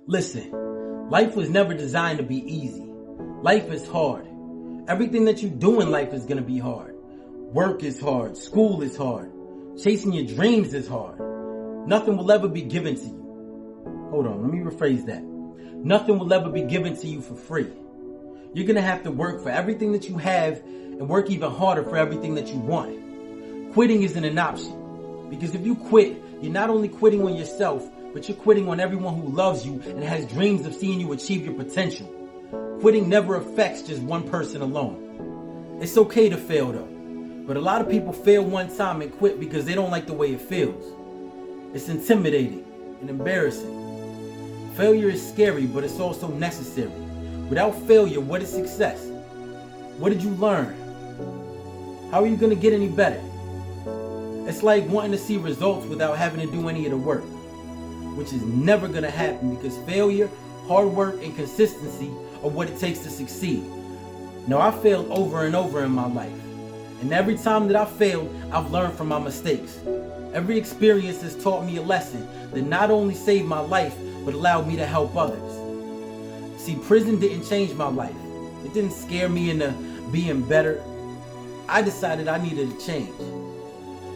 Listen, life was never designed to be easy. Life is hard. Everything that you do in life is going to be hard. Work is hard. School is hard. Chasing your dreams is hard. Nothing will ever be given to you. Hold on, let me rephrase that. Nothing will ever be given to you for free. You're going to have to work for everything that you have and work even harder for everything that you want. Quitting isn't an option. Because if you quit, you're not only quitting on yourself, but you're quitting on everyone who loves you and has dreams of seeing you achieve your potential. Quitting never affects just one person alone. It's okay to fail though. But a lot of people fail one time and quit because they don't like the way it feels. It's intimidating and embarrassing. Failure is scary, but it's also necessary. Without failure, what is success? What did you learn? How are you going to get any better? It's like wanting to see results without having to do any of the work, which is never going to happen because failure, hard work, and consistency are what it takes to succeed. Now, I failed over and over in my life. And every time that I failed, I've learned from my mistakes. Every experience has taught me a lesson that not only saved my life, but allowed me to help others. See, prison didn't change my life. It didn't scare me into being better. I decided I needed a change.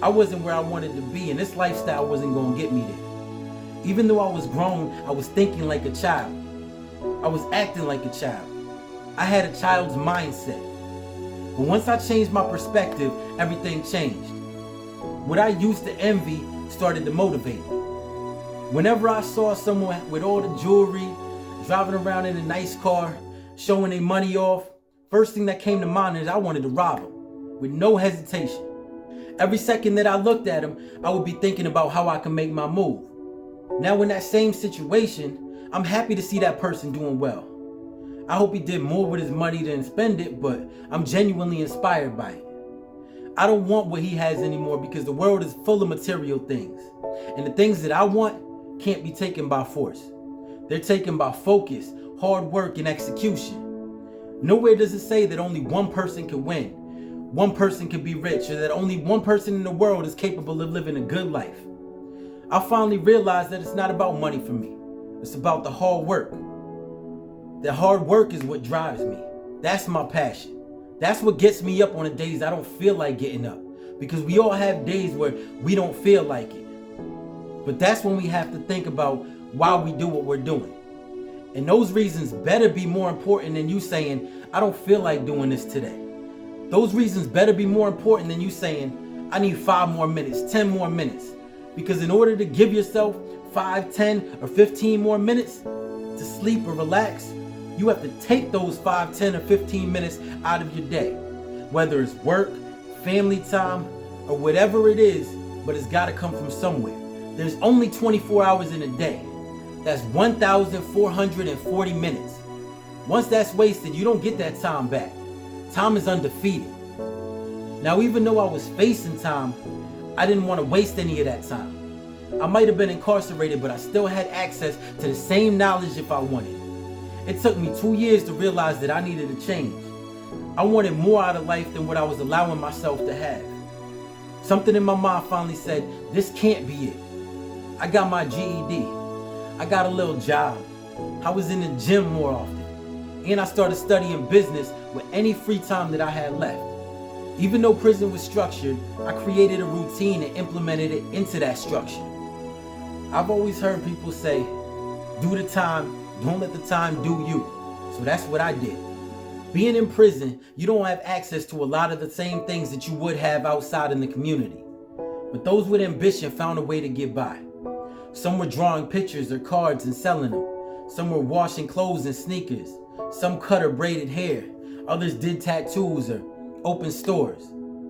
I wasn't where I wanted to be, and this lifestyle wasn't going to get me there. Even though I was grown, I was thinking like a child. I was acting like a child. I had a child's mindset. But once I changed my perspective, everything changed. What I used to envy started to motivate me. Whenever I saw someone with all the jewelry, driving around in a nice car, showing their money off, first thing that came to mind is I wanted to rob them with no hesitation. Every second that I looked at him, I would be thinking about how I can make my move. Now in that same situation, I'm happy to see that person doing well. I hope he did more with his money than spend it, but I'm genuinely inspired by it. I don't want what he has anymore because the world is full of material things. And the things that I want can't be taken by force. They're taken by focus, hard work, and execution. Nowhere does it say that only one person can win, one person can be rich, or that only one person in the world is capable of living a good life. I finally realized that it's not about money for me. It's about the hard work. The hard work is what drives me. That's my passion. That's what gets me up on the days I don't feel like getting up. Because we all have days where we don't feel like it. But that's when we have to think about why we do what we're doing. And those reasons better be more important than you saying, I don't feel like doing this today. Those reasons better be more important than you saying, I need 5 more minutes, 10 more minutes. Because in order to give yourself 5, 10, or 15 more minutes to sleep or relax, you have to take those 5, 10, or 15 minutes out of your day. Whether it's work, family time, or whatever it is, but it's got to come from somewhere. There's only 24 hours in a day. That's 1,440 minutes. Once that's wasted, you don't get that time back. Time is undefeated. Now, even though I was facing time, I didn't want to waste any of that time. I might have been incarcerated, but I still had access to the same knowledge if I wanted. It took me 2 years to realize that I needed a change. I wanted more out of life than what I was allowing myself to have. Something in my mind finally said, this can't be it. I got my GED. I got a little job. I was in the gym more often. And I started studying business with any free time that I had left. Even though prison was structured, I created a routine and implemented it into that structure. I've always heard people say, do the time, don't let the time do you. So that's what I did. Being in prison, you don't have access to a lot of the same things that you would have outside in the community. But those with ambition found a way to get by. Some were drawing pictures or cards and selling them. Some were washing clothes and sneakers. Some cut or braided hair. Others did tattoos or opened stores.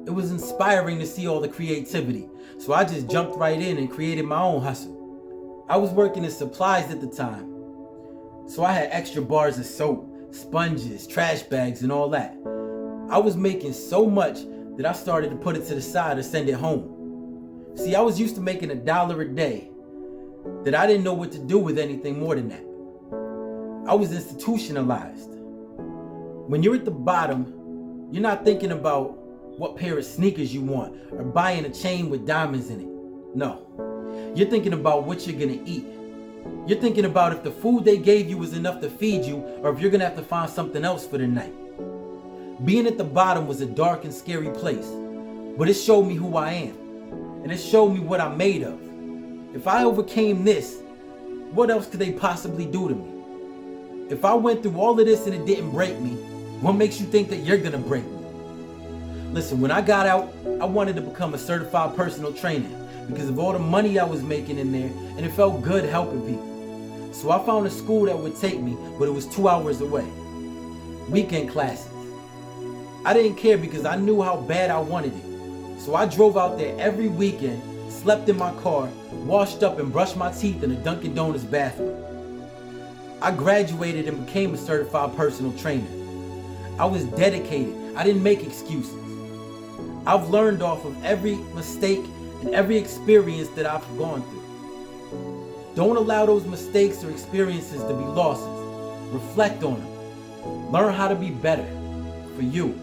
It was inspiring to see all the creativity. So I just jumped right in and created my own hustle. I was working in supplies at the time. So I had extra bars of soap, sponges, trash bags, and all that. I was making so much that I started to put it to the side or send it home. See, I was used to making $1 a day that I didn't know what to do with anything more than that. I was institutionalized. When you're at the bottom, you're not thinking about what pair of sneakers you want or buying a chain with diamonds in it. No, you're thinking about what you're gonna eat. You're thinking about if the food they gave you was enough to feed you or if you're gonna have to find something else for the night. Being at the bottom was a dark and scary place, but it showed me who I am, and it showed me what I'm made of. If I overcame this, what else could they possibly do to me? If I went through all of this and it didn't break me, what makes you think that you're gonna break me? Listen, when I got out, I wanted to become a certified personal trainer because of all the money I was making in there, and it felt good helping people. So I found a school that would take me, but it was 2 hours away. Weekend classes. I didn't care because I knew how bad I wanted it. So I drove out there every weekend, slept in my car, washed up and brushed my teeth in a Dunkin' Donuts bathroom. I graduated and became a certified personal trainer. I was dedicated. I didn't make excuses. I've learned off of every mistake and every experience that I've gone through. Don't allow those mistakes or experiences to be losses. Reflect on them. Learn how to be better for you.